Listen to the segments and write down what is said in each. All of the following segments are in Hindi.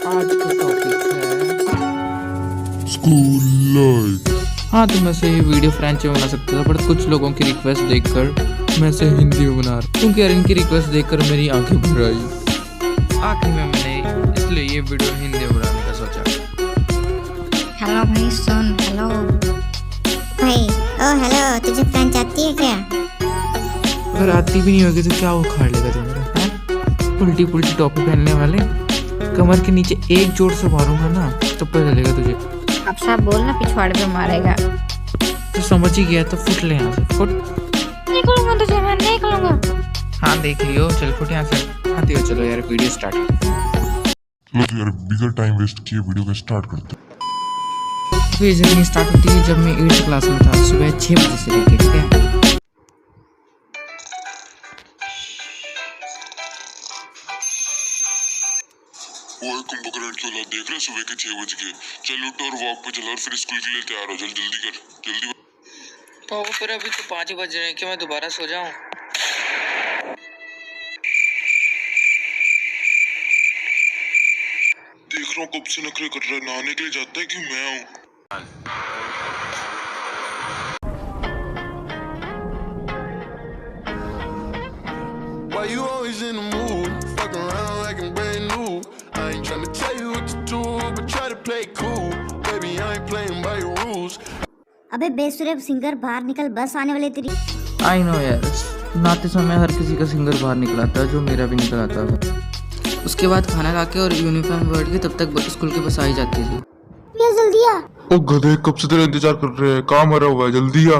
आज का टॉपिक है स्कूल लाइफ। हाँ, तो मैं से ये वीडियो फ्रेंच में बना सकता था, बट कुछ लोगों की रिक्वेस्ट देखकर मैं से हिंदी में बना रहा, क्योंकि यार इनकी रिक्वेस्ट देखकर मेरी आंखें भर आई। आखिर में मैंने इसलिए ये वीडियो हिंदी में बनाने का सोचा। हेलो भाई सुन। हेलो भाई। ओ हेलो, तुझे फ्रेंच आती है क्या? अगर आती भी नहीं होगी तो क्या उखाड़ लेगा तू मेरा? उल्टी पुल्टी टोपी पहनने वाले, कमर के नीचे एक जोड़ से मारूंगा ना तो पता चलेगा तुझे। अब साहब बोल ना, पिछवाड़े पे मारेगा तो समझ ही गया तो फुट ले यहाँ से, फुट। निकलूंगा तुझे, मैं निकलूंगा। हाँ देख लियो, चल फुट यहाँ से। हाँ दियो, चलो यार वीडियो स्टार्ट। चलो तो यार बिगर टाइम वेस्ट किए वीडियो को स्टार्ट करते हैं। ये जर्नी स्टार्ट होती है जब मैं 8th क्लास में था, सुबह 6 बजे से लेके, ठीक है। वो कुंभकर्ण की औलाद देख रहे, सुबह के 6 बज गए। चल उठ और वॉक पे चल और फिर स्कूल के लिए तैयार हो। जल्दी कर, जल्दी। तो फिर अभी तो 5 ही बज रहे हैं कि मैं दोबारा सो जाऊं? देख रहा हूँ कब से नखरे कर रहा है। नहाने के लिए जाता है कि मैं हूँ? Why you always in the mood? Fuck around like I'm brand new. I ain't tryna tell you what to do, but try to play cool. Baby, I ain't playing by your rules. अबे बेसुरे सिंगर, बाहर निकल, बस आने वाली तेरी। आई नो यार, नहाते समय हर किसी का सिंगर बाहर निकला था, जो मेरा भी निकल आता था। उसके बाद खाना खा के और यूनिफॉर्म बैठ के तब तक स्कूल की बस आई जाती थी। ये जल्दी आ। ओ गधे, कब से तेरा इंतजार कर रहे हैं। काम मरा हुआ है, जल्दी आ।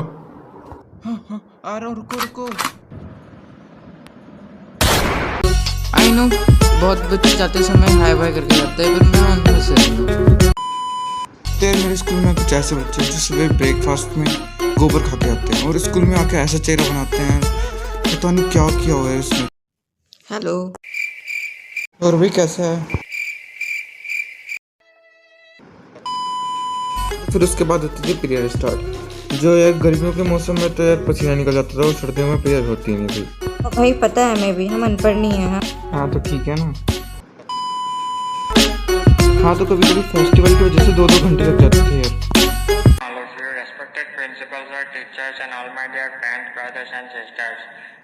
हाँ, आ रहा हूँ, रुको। आई नो, बहुत बच्चे जाते समय हाय बाय करके जाते हैं, पर मैं उनमें से नहीं हूँ। यार मेरे स्कूल में कुछ ऐसे बच्चे हैं जो सुबह ब्रेकफास्ट में गोबर खा के आते हैं और स्कूल में आके ऐसा चेहरा बनाते हैं, पता नहीं क्या किया हुआ है इसमें। हेलो, और भी कैसा है? फिर उसके बाद होती थी पीरियड स्टार्ट, जो यार गर्मियों के मौसम में तो यार पसीना निकल जाता था और सर्दियों में पीरियड होती ही नहीं थी। भाई पता है, मैं भी, हम अनपढ़ नहीं है। हाँ तो ठीक है ना। हाँ तो कभी कभी फेस्टिवल की वजह से 2-2 घंटे लग जाते थे यार। All of you respected principals or teachers and all my dear friends, brothers and sisters.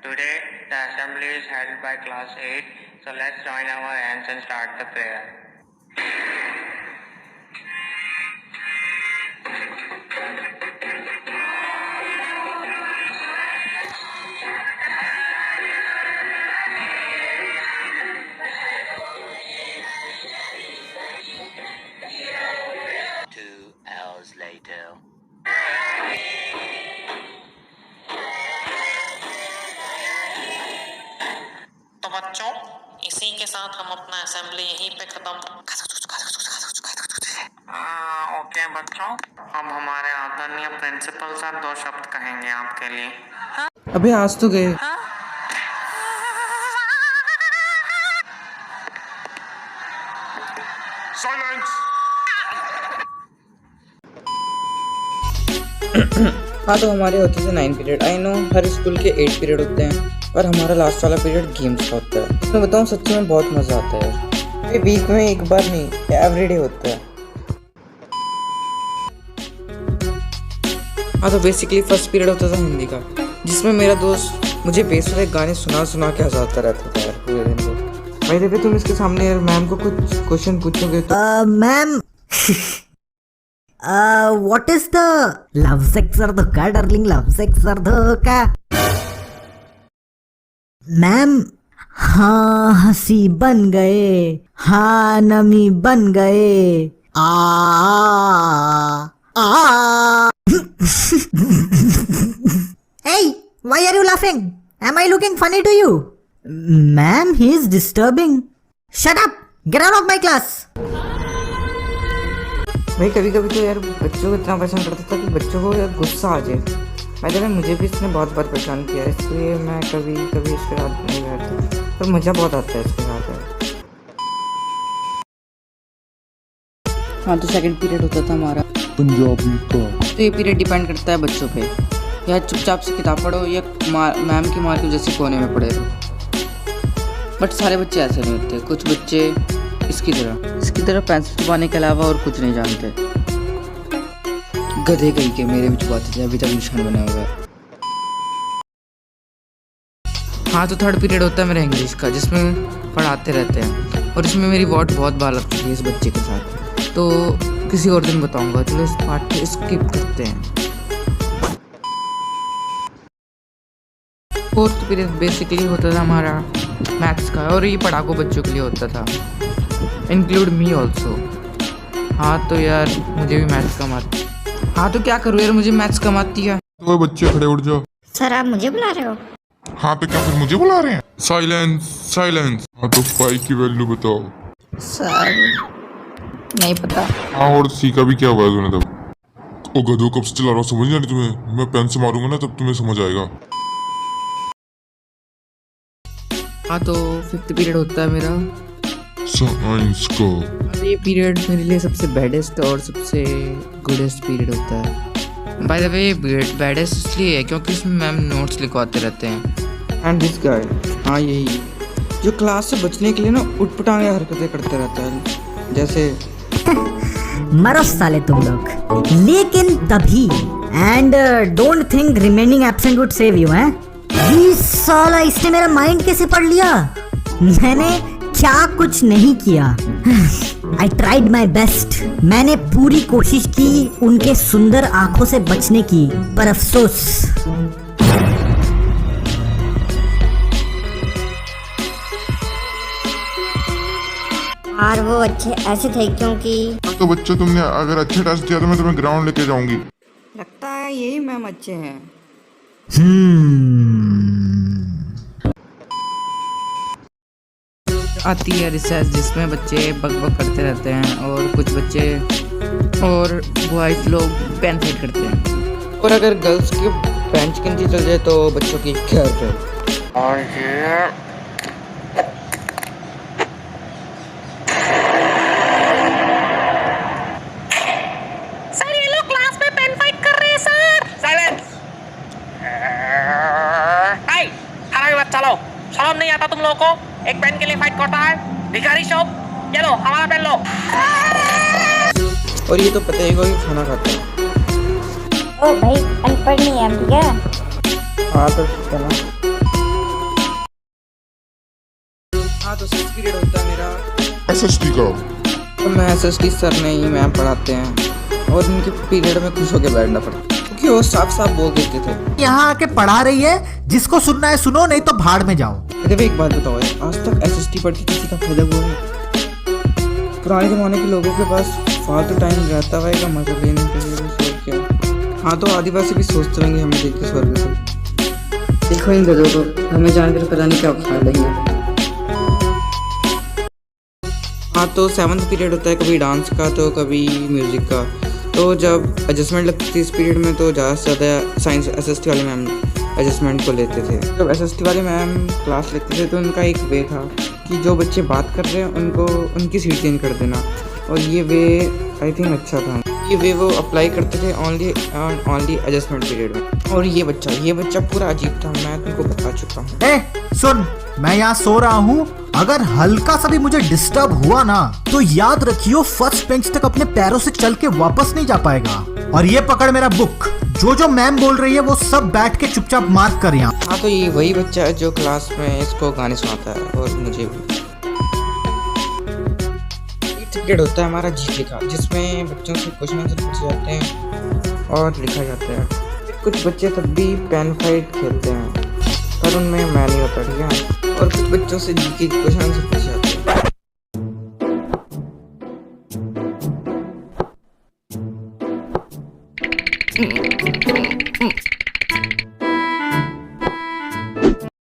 Today the assembly is held by class 8. So let's join our hands and start the prayer. तो बच्चों, इसी के साथ हम अपना असेंबली यहीं पे खत्म। ओके बच्चों, अब हमारे आदरणीय प्रिंसिपल सर 2 शब्द कहेंगे आपके लिए। अबे आज तो गए। साइलेंस। हाँ तो हमारे होते थे 9 period. I know her school के 8 पीरियड होते हैं, पर हमारा लास्ट वाला पीरियड गेम्स का होता है। इसमें बताऊँ सच्ची में बहुत मज़ा आता है यार। ये वीक में एक बार नहीं, एवरीडे होता है। हाँ तो बेसिकली फर्स्ट पीरियड होता था हिंदी का, जिसमें मेरा दोस्त मुझे बेसुरे गाने सुना के हंसाता रहता था यार पूरे दिन को। भाई देखो, तुम इसके सामने यार मैम को कुछ क्वेश्चन पूछोगे तो ma'am what is the love sex और धोखा डार्लिंग, लव सेक्स और धोखा। मैम हाँ हंसी बन गए, हाँ नमी बन गए, Hey, why are you laughing? Am I looking funny to you? Ma'am, he is disturbing. Shut up! Get out of my class! भाई कभी कभी तो यार बच्चों को इतना परेशान करता था कि बच्चों को यार गुस्सा आ जाए। भाई मुझे भी इसने बहुत बार परेशान किया है, इसलिए मैं कभी कभी इसके साथ नहीं बैठता, पर मज़ा बहुत आता है इसके साथ यार। हाँ तो सेकंड पीरियड होता था हमारा पंजाबी का। तो ये पीरियड डिपेंड करता है बच्चों पे, या चुपचाप से किताब पढ़ो या मैम की मार की वजह से कोने में पड़े रहो। बट सारे बच्चे ऐसे नहीं होते, कुछ बच्चे इसकी तरह पेंसिल छुपाने के अलावा और कुछ नहीं जानते। गधे कहीं के मेरे भी छुपाते थे, अभी तक निशान बना हुआ है। हाँ तो थर्ड पीरियड होता है मेरा इंग्लिश का, जिसमें पढ़ाते रहते हैं और इसमें मेरी बहुत बार लग चुकी है इस बच्चे के साथ, तो किसी और दिन बताऊंगा। चलो इस पार्ट को स्किप करते हैं। फोर्थ पीरियड बेसिकली होता था हमारा मैथ्स का, और ये पढ़ाकू बच्चों के लिए होता था, इंक्लूड मी ऑल्सो। हाँ तो यार मुझे भी मैथ्स कम आती। हाँ तो क्या करूँ यार, मुझे मैथ्स कम आती है। तो बच्चे खड़े उठ जाओ। सर आप मुझे बुला रहे हो? हाँ तो क्या फिर मुझे बुला रहे हैं? Silence silence. हाँ तो पाई की वैल्यू बताओ। सर नहीं पता। हाँ और सी का भी क्या हुआ तूने तब? ओ गधो कब से चला रहा हूँ, समझ नहीं आ रही तुम्हें? मैं पेन से मारूंगा ना तब तुम्हें समझ आएगा। हाँ तो फिफ्थ पीरियड होता है मेरा साइंस का। ये पीरियड मेरे लिए सबसे बैडेस्ट और सबसे गुडेस्ट पीरियड होता है। बाय द वे बैडेस्ट इसलिए है क्योंकि इसमें मैम नोट्स लिखवाते रहते हैं। एंड दिस गाय, हाँ यही जो क्लास से बचने के लिए ना उटपटांगे हरकतें करते रहता है, जैसे मरो साले तुम लोग। लेकिन तभी and don't think remaining absent would save you हैं। ये साला इसने मेरा माइंड कैसे पढ़ लिया? मैंने क्या कुछ नहीं किया। I tried my best. मैंने पूरी कोशिश की उनके सुंदर आंखों से बचने की, पर अफसोस। और वो अच्छे ऐसे थे क्योंकि तो बच्चों तुमने अगर अच्छे टेस्ट दिया तो मैं तुम्हें ग्राउंड लेके जाऊंगी। लगता है यही मैम अच्छे हैं। आती है रिसर्च, जिसमें बच्चे बक करते रहते हैं और कुछ बच्चे और बॉयज लोग पेन फाइट करते हैं, और अगर गर्ल्स की बेंच के नीचे चल जाए तो बच्चों की क्या है। और ये सर ये लोग क्लास में पेन फाइट कर रहे हैं सर। साइलेंस। हाय हरामी मत चलो, शर्म नहीं आता तुम लोगों को? एक पेन के लिए फाइट करता है भिखारी शॉप। ये लो हमारा पेन लो। और ये तो पता ही होगा कि खाना खाता है। ओ भाई अनपढ़ नहीं है हम, ठीक है? हाँ तो ठीक है ना। हाँ तो सिक्स पीरियड होता है मेरा एसएसटी का। तो मैं एसएसटी सर नहीं मैम पढ़ाते हैं, और इनके पीरियड में खुश होकर बैठना पड़ता है क्योंकि वो साफ साफ बोल देते थे यहाँ आके पढ़ा रही है, जिसको सुनना है सुनो, नहीं तो भाड़ में जाओ। अरे एक बात बताओ, आज तक एसएसटी पढ़ के किसी का फायदा हुआ है? पुराने जमाने के लोगों के पास फालतू टाइम रहता होगा मजा लेने के लिए, और क्या। हाँ तो आदिवासी भी सोचते होंगे हमें देख के स्वर्ग से। देखो इन गधों को, हमें जानकर पता नहीं क्या खा लेंगे। हाँ तो सेवन्थ पीरियड होता है, कभी डांस का तो कभी म्यूजिक का। तो जब एडजस्टमेंट लगती थी इस पीरियड में तो ज़्यादा से ज़्यादा साइंस एसएसटी वाले मैम एडजस्टमेंट को लेते थे। जब एसएसटी वाले मैम क्लास लेते थे तो उनका एक वे था कि जो बच्चे बात कर रहे हैं उनको उनकी सीट चेंज कर देना, और ये वे आई थिंक अच्छा था। ये वे वो अप्लाई करते थे ओनली एडजस्टमेंट पीरियड में। और ये बच्चा पूरा अजीब था, मैं तुमको बता चुका हूँ। ए सुन, मैं यहाँ सो रहा हूँ, अगर हल्का सा भी मुझे डिस्टर्ब हुआ ना तो याद रखियो फर्स्ट बेंच तक अपने पैरों से चल के वापस नहीं जा पाएगा। और ये पकड़ मेरा बुक, जो मैम बोल रही है वो सब बैठ के चुपचाप मार्क कर यहाँ। हाँ तो ये वही बच्चा है जो क्लास में इसको गाने सुनाता है, और मुझे भी। पीरियड होता है हमारा जीके का, जिसमें बच्चों से क्वेश्चन आंसर पूछे जाते हैं और लिखा जाता है। कुछ बच्चे तब भी पेन फाइट खेलते हैं, पर उनमें मैं नहीं होता, ठीक है। और कुछ बच्चों से जीके क्वेश्चन आंसर पूछे जाते हैं।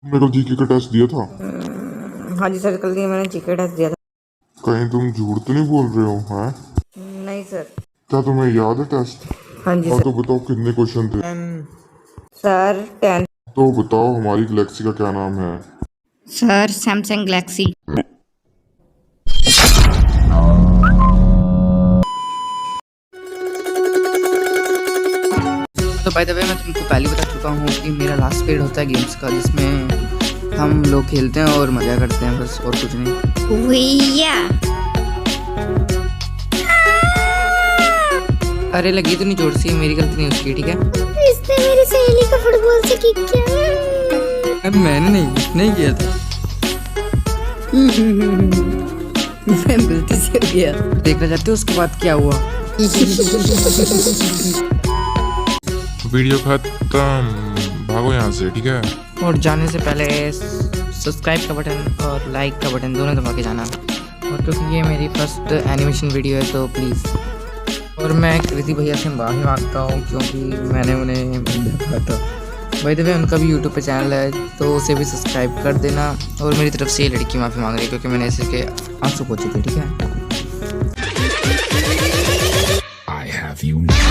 तुमने कल जीके का टेस्ट दिया था? हाँ जी सर, कल मैंने जीके टेस्ट दिया था। कहीं तुम झूठ तो नहीं बोल रहे हो? हैं? नहीं सर। क्या तुम्हें याद है टेस्ट? हाँ जी हाँ सर। तो बताओ कितने क्वेश्चन थे? सर 10। तो बताओ हमारी गैलेक्सी का क्या नाम है? Sir Samsung Galaxy. तो बाय द वे मैं तुमको पहले बता चुका हूँ कि मेरा लास्ट पीरियड होता है गेम्स का, जिसमें हम लोग खेलते हैं और मज़ा करते हैं, बस और कुछ नहीं। भैया अरे लगी तो नहीं चोट सी, मेरी गलती नहीं उसकी, ठीक है? इसने मेरी सहेली को फुटबॉल से किक किया। अब मैंने नहीं किया था। मैं गलती से हो गया। देखना चाहते हो उसके बाद क्या हुआ? वीडियो खत्म, भागो यहाँ से, ठीक है? और जाने से पहले सब्सक्राइब का बटन और लाइक का बटन दोनों दबा के जाना। और क्योंकि ये मेरी फर्स्ट एनिमेशन वीडियो है तो प्लीज़। और मैं कृति भैया से माफ़ी मांगता हूँ क्योंकि मैंने उन्हें देखा था। भाई द वे उनका भी यूट्यूब पे चैनल है तो उसे भी सब्सक्राइब कर देना। और मेरी तरफ से ये लड़की माफ़ी मांग रही है क्योंकि मैंने इसके आंसू पोंछे थे, ठीक है? I have you now.